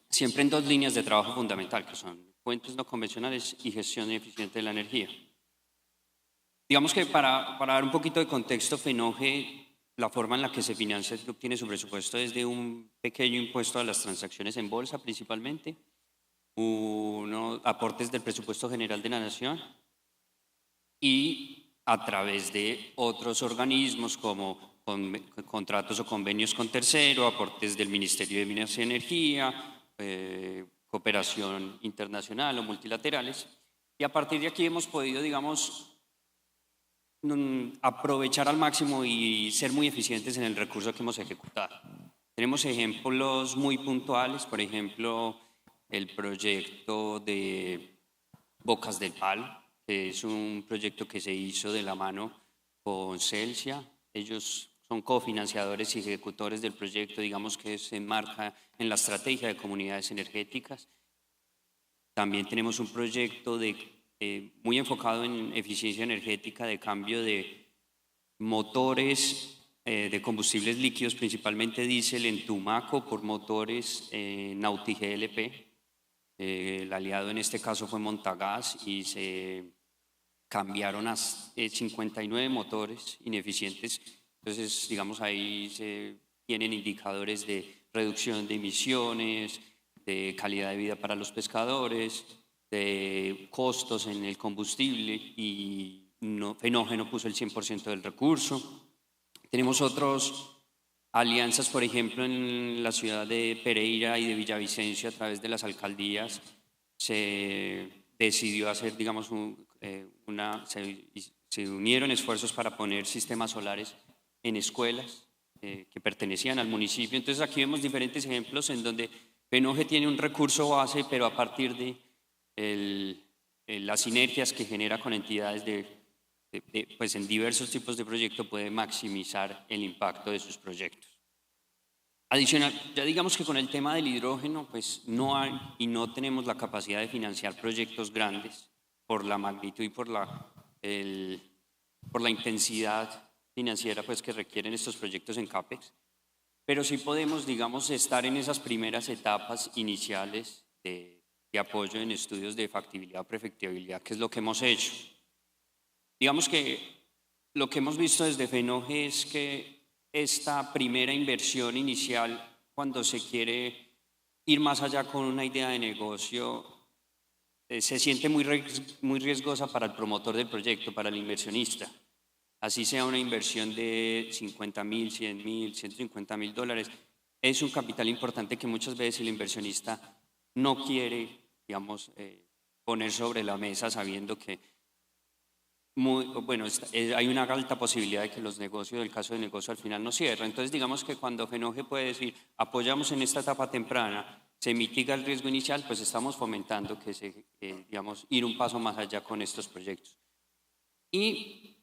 siempre en dos líneas de trabajo fundamental, que son fuentes no convencionales y gestión eficiente de la energía. Digamos que para dar un poquito de contexto, FENOGE, la forma en la que se financia, obtiene su presupuesto es de un pequeño impuesto a las transacciones en bolsa principalmente, unos aportes del presupuesto general de la Nación y a través de otros organismos como contratos o convenios con terceros, aportes del Ministerio de Minas y Energía, cooperación internacional o multilaterales. Y a partir de aquí hemos podido, digamos, aprovechar al máximo y ser muy eficientes en el recurso que hemos ejecutado. Tenemos ejemplos muy puntuales, por ejemplo, el proyecto de Bocas del Palo, que es un proyecto que se hizo de la mano con Celsia. Ellos son cofinanciadores y ejecutores del proyecto, digamos que se enmarca en la estrategia de comunidades energéticas. También tenemos un proyecto muy enfocado en eficiencia energética, de cambio de motores de combustibles líquidos, principalmente diésel, en Tumaco por motores Nauti GLP. El aliado en este caso fue Montagás y se cambiaron a 59 motores ineficientes. Entonces, digamos, ahí se tienen indicadores de reducción de emisiones, de calidad de vida para los pescadores, de costos en el combustible y Fenógeno puso el 100% del recurso. Tenemos otras alianzas, por ejemplo, en la ciudad de Pereira y de Villavicencio a través de las alcaldías. Se decidió hacer, digamos, se unieron esfuerzos para poner sistemas solares en escuelas que pertenecían al municipio. Entonces aquí vemos diferentes ejemplos en donde Fenógeno tiene un recurso base, pero a partir de las sinergias que genera con entidades pues en diversos tipos de proyectos puede maximizar el impacto de sus proyectos. Adicional, ya digamos que con el tema del hidrógeno, pues no hay y no tenemos la capacidad de financiar proyectos grandes por la magnitud y por la intensidad financiera pues, que requieren estos proyectos en CAPEX, pero sí podemos, digamos, estar en esas primeras etapas iniciales de apoyo en estudios de factibilidad o prefectibilidad, que es lo que hemos hecho. Digamos que lo que hemos visto desde FENOGE es que esta primera inversión inicial, cuando se quiere ir más allá con una idea de negocio, se siente muy riesgosa para el promotor del proyecto, para el inversionista. Así sea una inversión de 50.000, 100.000, 150.000 dólares, es un capital importante que muchas veces el inversionista no quiere, digamos, poner sobre la mesa sabiendo que hay una alta posibilidad de que los negocios, el caso de negocio al final no cierre. Entonces digamos que cuando FENOGE puede decir apoyamos en esta etapa temprana, se mitiga el riesgo inicial, pues estamos fomentando que digamos, ir un paso más allá con estos proyectos. Y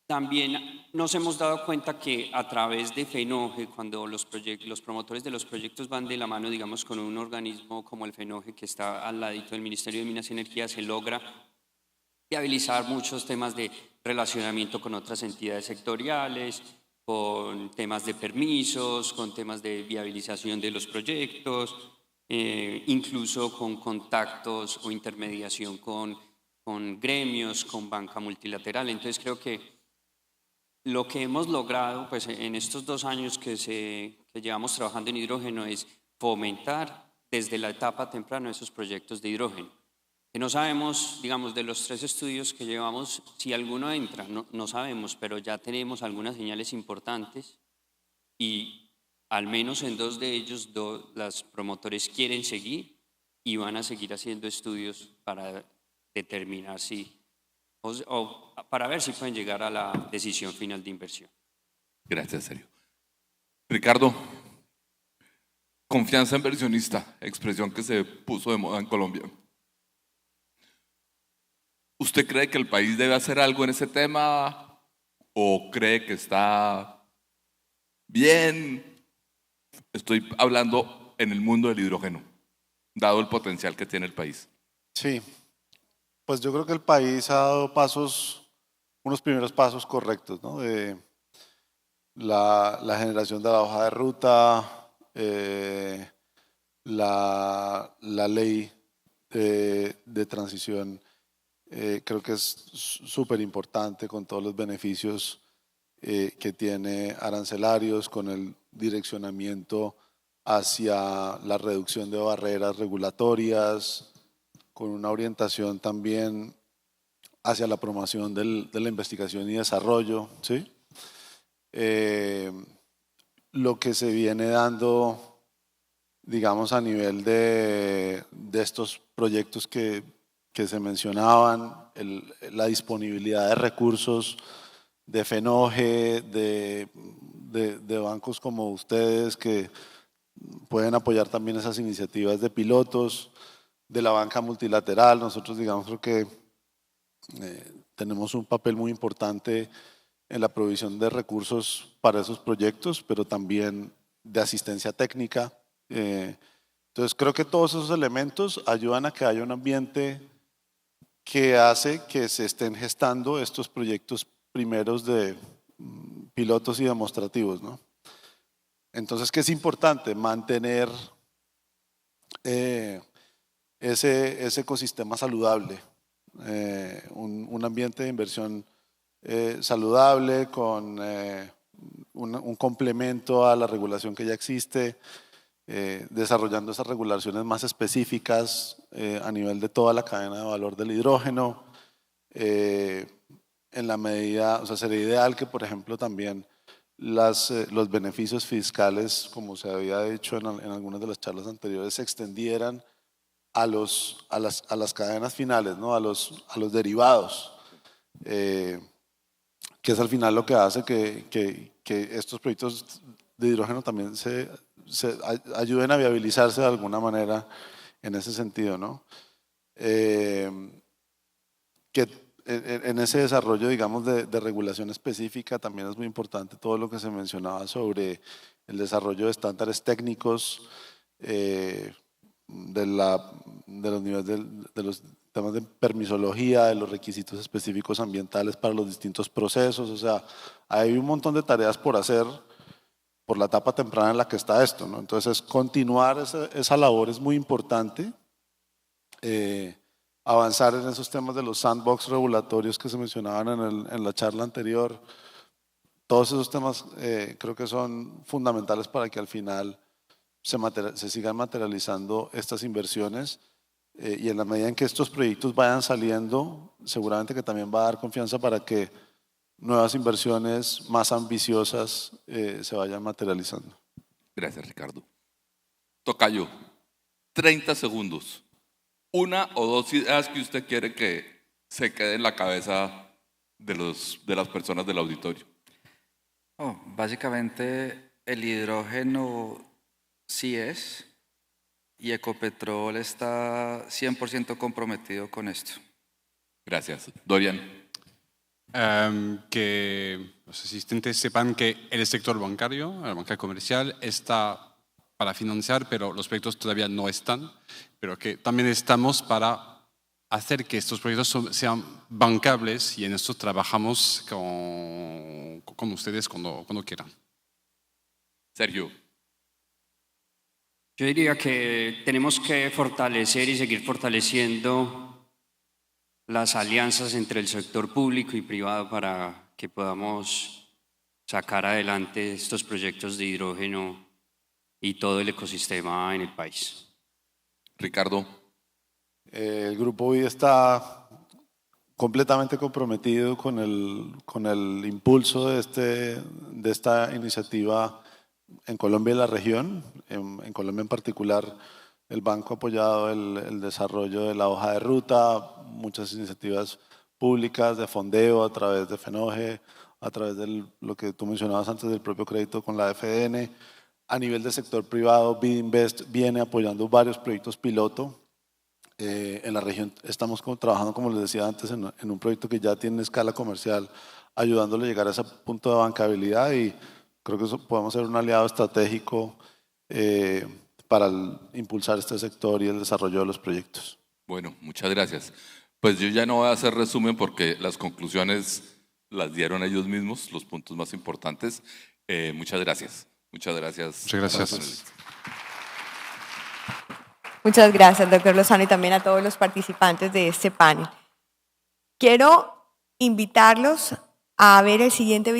también nos hemos dado cuenta que a través de FENOGE, cuando los promotores de los proyectos van de la mano, digamos, con un organismo como el FENOGE, que está al ladito del Ministerio de Minas y Energía, se logra viabilizar muchos temas de relacionamiento con otras entidades sectoriales, con temas de permisos, con temas de viabilización de los proyectos, incluso con contactos o intermediación con gremios, con banca multilateral. Entonces creo que lo que hemos logrado pues, en estos 2 años que llevamos trabajando en hidrógeno es fomentar desde la etapa temprana esos proyectos de hidrógeno. Que no sabemos, digamos, de los 3 estudios que llevamos, si alguno entra, no sabemos, pero ya tenemos algunas señales importantes y al menos en 2 de ellos las promotores quieren seguir y van a seguir haciendo estudios para determinar o para ver si pueden llegar a la decisión final de inversión.
Gracias, Sergio. Ricardo, confianza inversionista, expresión que se puso de moda en Colombia. ¿Usted cree que el país debe hacer algo en ese tema o cree que está bien? Estoy hablando en el mundo del hidrógeno, dado el potencial que tiene el país.
Sí, pues yo creo que el país ha dado unos primeros pasos correctos, ¿no? La generación de la hoja de ruta, la ley de transición. Creo que es súper importante con todos los beneficios que tiene arancelarios, con el direccionamiento hacia la reducción de barreras regulatorias, con una orientación también hacia la promoción de la investigación y desarrollo, ¿sí? Lo que se viene dando, digamos, a nivel de estos proyectos que se mencionaban, la disponibilidad de recursos de FENOGE, de bancos como ustedes que pueden apoyar también esas iniciativas de pilotos, de la banca multilateral. Nosotros, digamos, creo que tenemos un papel muy importante en la provisión de recursos para esos proyectos, pero también de asistencia técnica. Entonces creo que todos esos elementos ayudan a que haya un ambiente que hace que se estén gestando estos proyectos primeros de pilotos y demostrativos, ¿no? Entonces, ¿qué es importante? Mantener ese ecosistema saludable, un ambiente de inversión saludable con un complemento a la regulación que ya existe, desarrollando esas regulaciones más específicas a nivel de toda la cadena de valor del hidrógeno. En la medida, o sea, sería ideal que, por ejemplo, también los beneficios fiscales, como se había dicho en algunas de las charlas anteriores, se extendieran a las cadenas finales, ¿no? a los derivados, que es al final lo que hace que estos proyectos de hidrógeno también se ayuden a viabilizarse de alguna manera en ese sentido, ¿no? Que en ese desarrollo, digamos, de regulación específica también es muy importante todo lo que se mencionaba sobre el desarrollo de estándares técnicos, de los niveles de los temas de permisología, de los requisitos específicos ambientales para los distintos procesos. O sea, hay un montón de tareas por hacer por la etapa temprana en la que está esto, ¿no? Entonces, continuar esa labor es muy importante. Avanzar en esos temas de los sandbox regulatorios que se mencionaban en la charla anterior. Todos esos temas creo que son fundamentales para que al final se sigan materializando estas inversiones, y en la medida en que estos proyectos vayan saliendo, seguramente que también va a dar confianza para que nuevas inversiones más ambiciosas se vayan materializando.
Gracias, Ricardo. Tocayo, 30 segundos. Una o dos ideas que usted quiere que se quede en la cabeza de las personas del auditorio.
Básicamente el hidrógeno sí es, y Ecopetrol está 100% comprometido con esto.
Gracias. Dorian.
Que los asistentes sepan que el sector bancario, la banca comercial, está para financiar, pero los proyectos todavía no están, pero que también estamos para hacer que estos proyectos sean bancables, y en esto trabajamos con ustedes cuando quieran.
Sergio.
Yo diría que tenemos que fortalecer y seguir fortaleciendo las alianzas entre el sector público y privado para que podamos sacar adelante estos proyectos de hidrógeno y todo el ecosistema en el país.
Ricardo.
El Grupo BID está completamente comprometido con el impulso de esta iniciativa en Colombia y la región. En Colombia en particular, el banco ha apoyado el desarrollo de la hoja de ruta, muchas iniciativas públicas de fondeo a través de FENOGE, a través de lo que tú mencionabas antes del propio crédito con la FDN. A nivel del sector privado, BID Invest viene apoyando varios proyectos piloto. En la región estamos trabajando, como les decía antes, en un proyecto que ya tiene escala comercial, ayudándole a llegar a ese punto de bancabilidad, y creo que eso podemos ser un aliado estratégico para impulsar este sector y el desarrollo de los proyectos.
Bueno, muchas gracias. Pues yo ya no voy a hacer resumen porque las conclusiones las dieron ellos mismos, los puntos más importantes. Muchas gracias. Muchas gracias.
Muchas gracias.
Muchas gracias, doctor Lozano, y también a todos los participantes de este panel. Quiero invitarlos a ver el siguiente video.